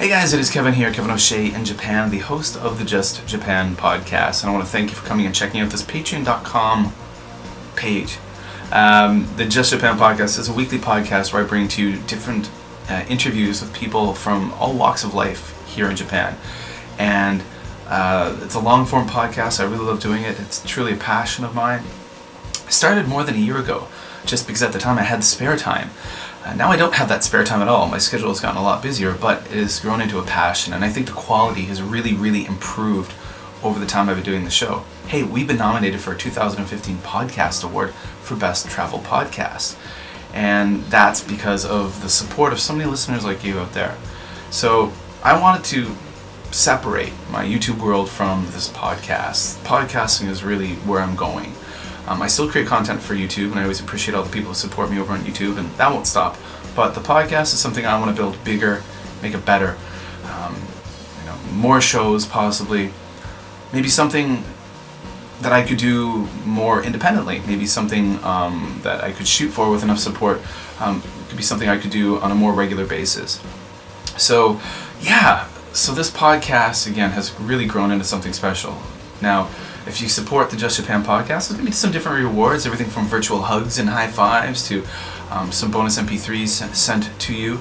Hey guys, it is Kevin here, Kevin O'Shea in Japan, the host of the Just Japan podcast, and I want to thank you for coming and checking out this Patreon.com page. The Just Japan podcast is a weekly podcast where I bring to you different interviews with people from all walks of life here in Japan, and it's a long-form podcast. I really love doing it. It's truly a passion of mine. I started more than a year ago, just because at the time I had the spare time. Now I don't have that spare time at all. My schedule has gotten a lot busier, but it has grown into a passion, and I think the quality has really improved over the time I've been doing the show. Hey, we've been nominated for a 2015 Podcast Award for Best Travel Podcast, and that's because of the support of so many listeners like you out there. So I wanted to separate my YouTube world from this podcast. Podcasting is really where I'm going. I still create content for YouTube, and I always appreciate all the people who support me over on YouTube, and that won't stop. But the podcast is something I want to build bigger, make it better. More shows possibly. Maybe something that I could do more independently. Maybe something that I could shoot for with enough support. It could be something I could do on a more regular basis. So, yeah. So this podcast, again, has really grown into something special. Now, if you support the Just Japan podcast, there's going to be some different rewards, everything from virtual hugs and high fives to some bonus MP3s sent to you.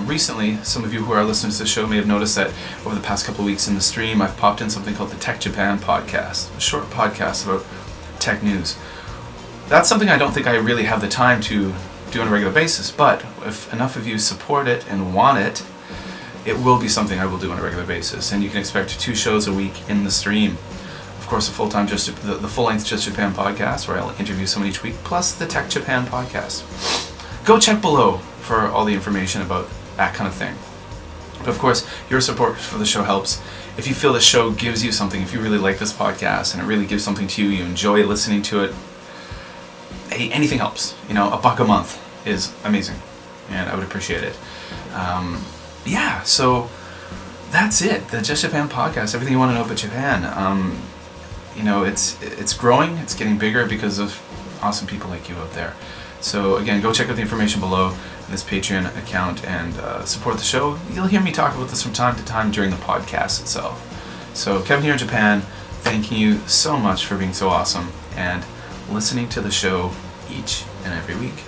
Recently, some of you who are listeners to the show may have noticed that over the past couple of weeks in the stream, I've popped in something called the Tech Japan podcast, a short podcast about tech news. That's something I don't think I really have the time to do on a regular basis, but if enough of you support it and want it, it will be something I will do on a regular basis, and you can expect 2 shows a week in the stream. Of course, the full-length Just Japan podcast, where I'll interview someone each week, plus the Tech Japan podcast. Go check below for all the information about that kind of thing. But of course, your support for the show helps. If you feel the show gives you something, if you really like this podcast and it really gives something to you, you enjoy listening to it, hey, anything helps. $1 a month is amazing, and I would appreciate it. Yeah, so that's it. The Just Japan podcast, everything you want to know about Japan. It's growing, it's getting bigger because of awesome people like you out there. So again, go check out the information below in this Patreon account and support the show. You'll hear me talk about this from time to time during the podcast itself. So Kevin here in Japan, thanking you so much for being so awesome and listening to the show each and every week.